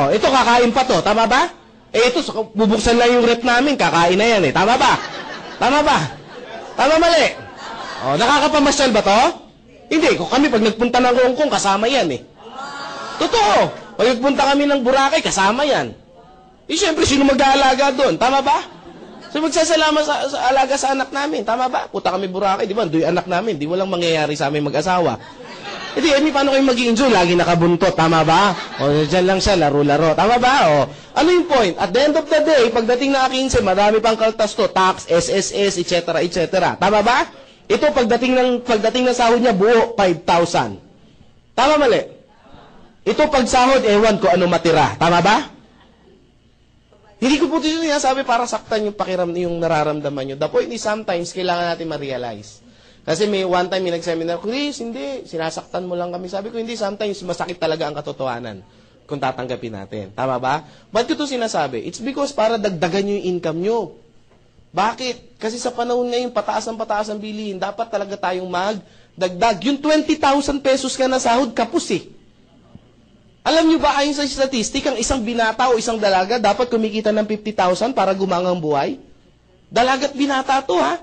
Ito kakain pa to. Tama ba? Ito, bubuksan lang yung rep namin, kakain na yan Tama ba? Tama ba? Tama mali? Nakakapamasyal ba to? Hindi, kami pag nagpunta ng Hong Kong, kasama yan Totoo. Pag nagpunta kami ng Boracay, kasama yan. Siyempre, sino mag-aalaga doon? Tama ba? So, magsasalamat sa alaga sa anak namin. Tama ba? Puta kami Boracay, di ba? Doy anak namin. Di walang mangyayari sa aming mag-asawa. Paano kayo mag-i-enjoy? Lagi nakabuntot. Tama ba? Dyan lang siya, laro-laro. Tama ba? Ano yung point? At the end of the day, pagdating na 15, marami pang kaltas to. Tax, SSS, etc., etc. Tama ba? Ito, pagdating ng sahod niya, buo, 5,000. Tama mali? Ito, pag sahod, ewan ko ano matira. Tama ba? Hindi ko po ito sinasabi para saktan yung nararamdaman nyo. The point is sometimes, kailangan natin ma-realize. Kasi one time, may nag-seminar, Chris, hindi, sinasaktan mo lang kami. Sabi ko, hindi, sometimes masakit talaga ang katotohanan. kung tatanggapin natin. Tama ba? Ba't ko ito sinasabi? It's because para dagdagan nyo yung income nyo. Bakit? Kasi sa panahon ngayon, pataas ang bilihin, dapat talaga tayong magdagdag. Yung 20,000 pesos ka na sahod, kapus eh. Alam nyo ba, ayon sa statistic, ang isang binata o isang dalaga dapat kumikita ng 50,000 para gumangang buhay? Dalagat binata to, ha?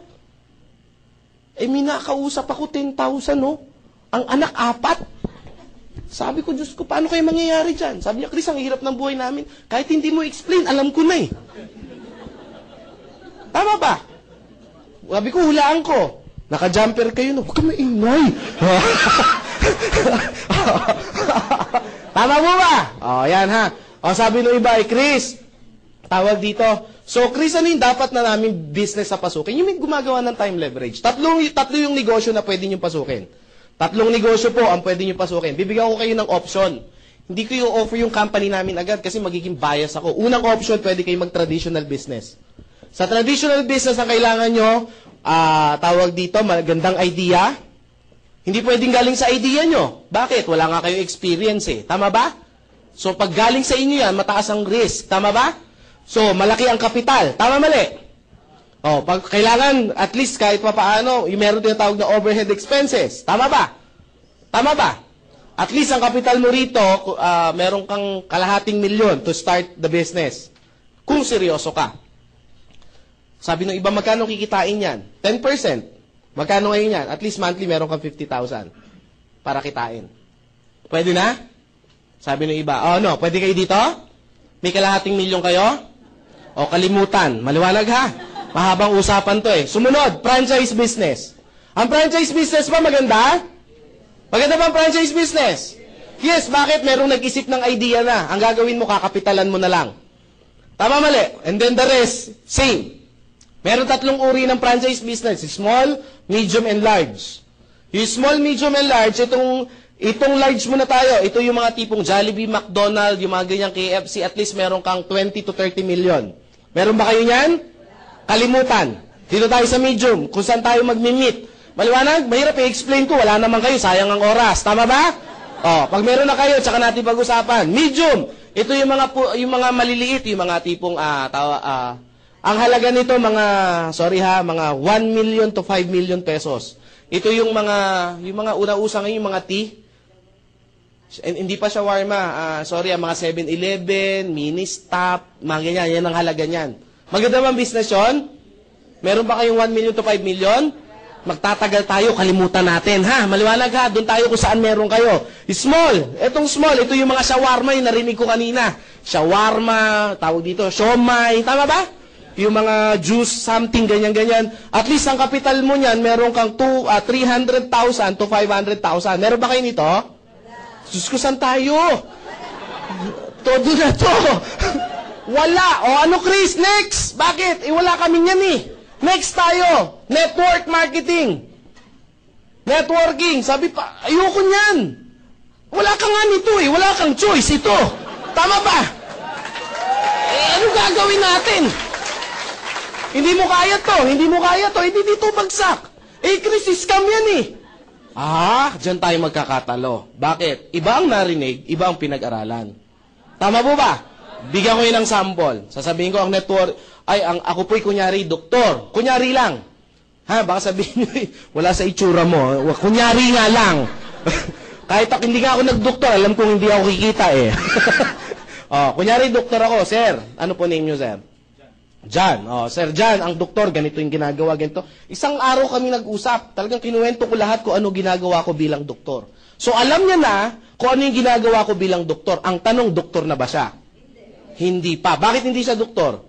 Eh, minakausap ako 10,000, no? Ang anak, 4. Sabi ko, Diyos ko, paano kayo mangyayari dyan? Sabi niya, Chris, ang hirap ng buhay namin. Kahit hindi mo explain, alam ko na eh. Tama ba? Sabi ko, hulaan ko. Naka-jumper kayo, no? Huwag ka maingay. Tama mo ba? O, yan ha. O, sabi ng iba, Chris, tawag dito. So, Chris, ano yung dapat na namin business sa pasukin? Yung gumagawa ng time leverage. Tatlo yung negosyo na pwede nyo pasukin. 3 negosyo po ang pwede nyo pasukin. Bibigyan ko kayo ng option. Hindi ko yung offer yung company namin agad kasi magiging bias ako. Unang option, pwede kayo mag-traditional business. Sa traditional business, ang kailangan nyo, tawag dito, magandang idea. Hindi pwedeng galing sa idea nyo. Bakit? Wala nga kayong experience eh. Tama ba? So, pag galing sa inyo yan, mataas ang risk. Tama ba? So, malaki ang kapital. Tama, mali? O, pag kailangan, at least kahit papaano, yung meron tinatawag na overhead expenses. Tama ba? Tama ba? At least ang kapital mo rito, meron kang ₱250,000 to start the business. Kung seryoso ka. Sabi ng iba, magkano kikitain yan? 10%. Magkano ngayon yan? At least monthly meron kang 50,000 para kitain. Pwede na? Sabi ng iba, oh no, pwede kayo dito? May ₱250,000 kayo? O kalimutan, maliwanag ha? Mahabang usapan to eh. Sumunod, franchise business. Ang franchise business ba maganda? Maganda ba ang franchise business? Yes, bakit? Merong nag-isip ng idea na. Ang gagawin mo, kakapitalan mo na lang. Tama, mali? And then the rest, same. Meron 3 uri ng franchise business. Small, medium, and large. Yung small, medium, and large, itong large muna tayo. Ito yung mga tipong Jollibee, McDonald's, yung mga ganyang KFC, at least meron kang 20 to 30 million. Meron ba kayo niyan? Kalimutan. Dito tayo sa medium, kung saan tayo mag-meet. Maliwanag? Mahirap i-explain ko. Wala naman kayo, sayang ang oras. Tama ba? O, pag meron na kayo, tsaka natin pag-usapan. Medium. Ito yung mga maliliit, yung mga tipong, ang halaga nito mga 1 million to 5 million pesos. Ito yung mga una-usa ngayon, yung mga tea. Hindi pa shawarma, ang mga 7-Eleven, mini-stop, mga ganyan, yan ang halaga niyan. Maganda bang business yun? Meron ba kayong 1 million to 5 million? Magtatagal tayo, kalimutan natin, ha? Maliwanag ha, doon tayo kung saan meron kayo. Small, etong small, ito yung mga shawarma, yung narinig ko kanina. Shawarma, tawag dito, siomai, tama ba? Yung mga juice, something, ganyan-ganyan. At least ang kapital mo niyan, meron kang 300,000 to 500,000. Meron ba kayo nito? Diyos ko, saan tayo? Todo na to. Wala. O ano, Chris? Next. Bakit? Wala kami niyan eh. Next tayo. Network marketing. Networking. Sabi pa, ayoko niyan. Wala ka nga nito eh. Wala kang choice ito. Tama ba? Ano gagawin natin? Hindi mo kaya to, hindi dito bagsak. Chris, scam yan eh. Diyan tayo magkakatalo. Bakit? Iba ang narinig, iba ang pinag-aralan. Tama po ba? Bigyan ko yun ng sample. Sasabihin ko ang network, ako po'y kunyari doktor. Kunyari lang. Baka sabihin nyo, wala sa itsura mo. Kunyari nga lang. Kahit hindi nga ako nagdoktor, alam kong hindi ako kikita eh. Kunyari doktor ako, sir. Ano po name nyo, sir? John. Sir John, ang doktor, ganito yung ginagawa, ganito. Isang araw kami nag-usap. Talagang kinuwento ko lahat kung ano ginagawa ko bilang doktor. So, alam niya na kung ano yung ginagawa ko bilang doktor. Ang tanong, doktor na ba siya? Hindi pa. Bakit hindi siya doktor?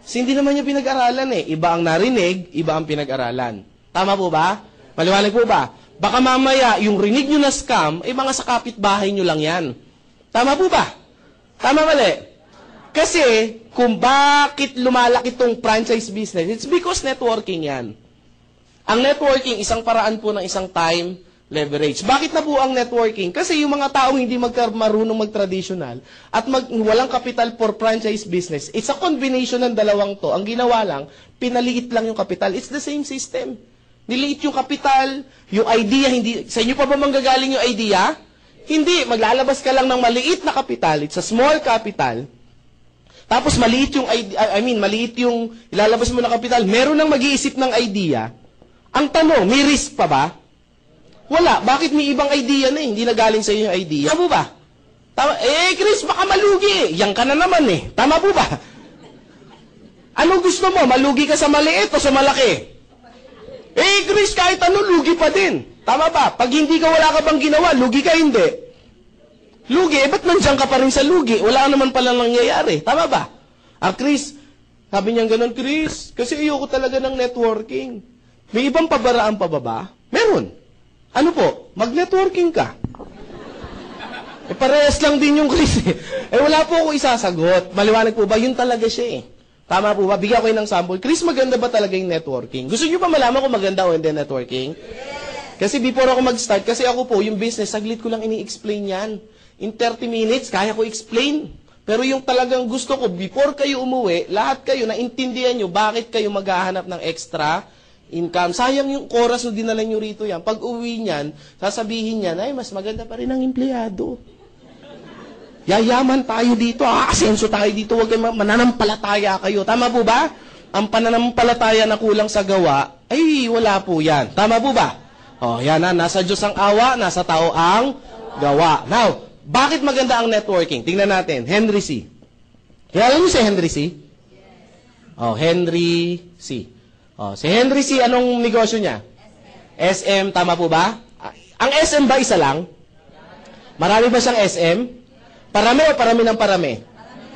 Kasi hindi naman niya pinag-aralan eh. Iba ang narinig, iba ang pinag-aralan. Tama po ba? Maliwanag po ba? Baka mamaya, yung rinig nyo na scam, mga sa kapitbahay nyo lang yan. Tama po ba? Tama mali? Kasi, kung bakit lumalaki itong franchise business, it's because networking yan. Ang networking, isang paraan po ng isang time leverage. Bakit na po ang networking? Kasi yung mga taong hindi marunong mag-traditional at walang capital for franchise business, it's a combination ng dalawang to. Ang ginawa lang, pinaliit lang yung capital. It's the same system. Niliit yung capital, yung idea, hindi, sa inyo pa ba manggagaling yung idea? Hindi, maglalabas ka lang ng maliit na kapital, it's a small capital, tapos maliit yung maliit yung ilalabas mo na kapital, meron nang mag-iisip ng idea. Ang tanong, may risk pa ba? Wala. Bakit may ibang idea na hindi na galing sa iyo yung idea? Tama po ba? Tama. Chris, baka malugi. Yan ka na naman eh. Tama po ba? Anong gusto mo? Malugi ka sa maliit o sa malaki? Chris, kahit ano, lugi pa din. Tama ba? Pag hindi ka, wala ka bang ginawa, lugi ka hindi. Lugi, ba't nandiyan ka pa rin sa lugi? Wala naman pala nangyayari. Tama ba? Chris, sabi niya ganun, Chris, kasi ayoko talaga ng networking. May ibang pabaraan pa ba? Meron. Ano po? Mag-networking ka. Parehas lang din yung Chris eh. Wala po ako isasagot. Maliwanag po ba? Yun talaga siya eh. Tama po ba? Bigyan ko ng sample. Chris, maganda ba talaga yung networking? Gusto niyo pa malaman kung maganda o hindi networking? Kasi before ako mag-start, kasi ako po, yung business, saglit ko lang ini-explain yan. In 30 minutes, kaya ko explain. Pero yung talagang gusto ko, before kayo umuwi, lahat kayo, naintindihan nyo, bakit kayo maghahanap ng extra income. Sayang yung oras na dinala nyo rito yan. Pag uwi niyan, sasabihin niyan, ay, mas maganda pa rin ang empleyado. Yayaman tayo dito, asenso tayo dito, huwag kayo mananampalataya kayo. Tama po ba? Ang pananampalataya na kulang sa gawa, ay wala po yan. Tama po ba? Yan na, nasa Diyos ang awa, nasa tao ang gawa. Now, bakit maganda ang networking? Tingnan natin, Henry C. Kilala niyo si Henry C? Henry C. Si Henry C, anong negosyo niya? SM, tama po ba? Ang SM ba isa lang? Marami ba siyang SM? Parami o parami ng parami?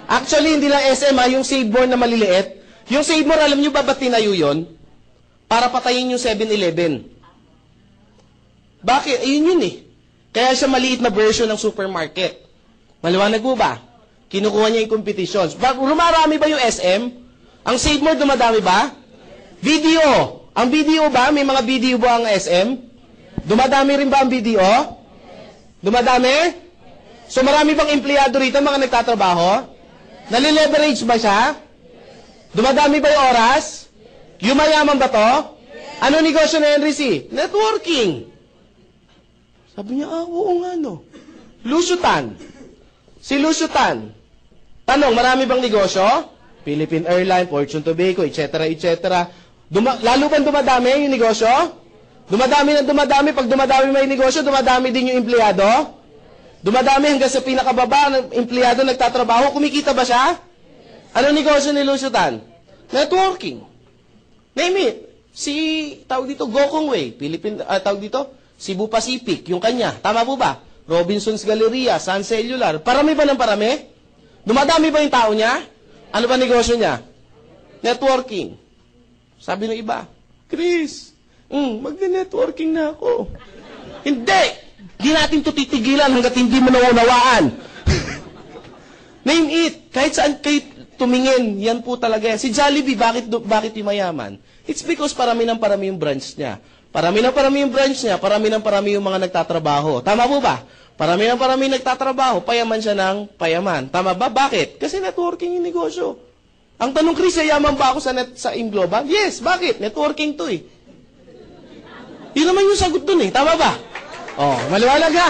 Actually, hindi lang SM yung Save-More na maliliit. Yung Save-More, alam niyo ba ba't tinayo yun? Para patayin yung 7-Eleven. Bakit? Ayun yun eh. Kaya siya maliit na version ng supermarket. Maliwanag po ba? Kinukuha niya yung competitions. Lumarami ba yung SM? Ang Save-More dumadami ba? Video. Ang video ba? May mga video ba ang SM? Dumadami rin ba ang video? Dumadami? So marami bang empleyado rito, mga nagtatrabaho? Nalileverage ba siya? Dumadami ba yung oras? Yumayaman ba to? Ano negosyo na Henry C? Networking. Sabi niya, oo nga no. Lusutan. Si Lusutan. Tanong, marami bang negosyo? Philippine Airlines, Fortune Tobacco, etc. Lalo bang dumadami yung negosyo? Dumadami na dumadami. Pag dumadami may negosyo, dumadami din yung empleyado? Dumadami hanggang sa pinakababa ng empleyado nagtatrabaho. Kumikita ba siya? Ano negosyo ni Lusutan? Networking. Name it. Tawag dito, Gokong Way. Tawag dito, Cebu Pacific, yung kanya. Tama po ba? Robinson's Galleria, Sun Cellular. Parami ba ng parami? Dumadami ba yung tao niya? Ano ba negosyo niya? Networking. Sabi ng iba, Chris, magne-networking na ako. Hindi! Hindi natin ito titigilan hanggat hindi mo naunawaan. Name it. Kahit saan kayo tumingin, yan po talaga yan. Si Jollibee, bakit yung mayaman? It's because parami ng parami yung branch niya. Parami ng parami yung branch niya, parami ng parami yung mga nagtatrabaho. Tama po ba? Parami ng parami nagtatrabaho, payaman siya ng payaman. Tama ba? Bakit? Kasi networking yung negosyo. Ang tanong, Chris, yayaman ba ako sa Global? Yes, bakit? Networking to eh. Yun naman yung sagot dun eh. Tama ba? Maliwanag ha?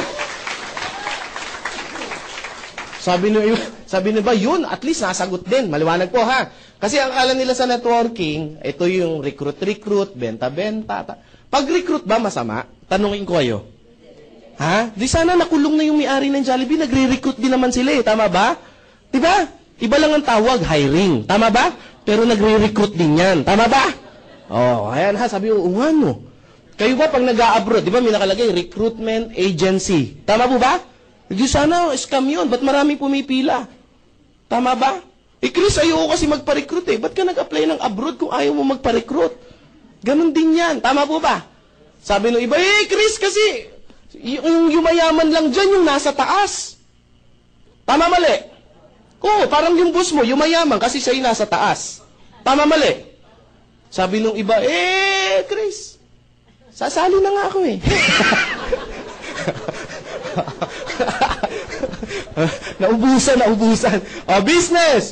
Sabi nila ba, yun, at least nasagot din. Maliwanag po ha? Kasi ang alam nila sa networking, ito yung recruit, benta-benta. Pag-recruit ba masama? Tanungin ko kayo. Ha? Di sana nakulong na yung may-ari ng Jollibee, nagre-recruit din naman sila eh. Tama ba? Diba? Iba lang ang tawag, hiring. Tama ba? Pero nagre-recruit din yan. Tama ba? Ayan ha, sabi ko, no. Kayo ba pag nag-a-abroad, di ba may nakalagay, recruitment agency. Tama po ba? Di sana, scam yun. Ba't marami pumipila? Tama ba? Chris, ayoko kasi magpa-recruit eh. Ba't ka nag-apply ng abroad kung ayaw mo magpa-recruit? Ganon din yan. Tama po ba? Sabi nung iba, Chris, kasi yung yumayaman lang dyan, yung nasa taas. Tama mali? Parang yung boss mo, yumayaman kasi siya yung nasa taas. Tama mali? Sabi nung iba, Chris, sasali na nga ako eh. Naubusan. Business!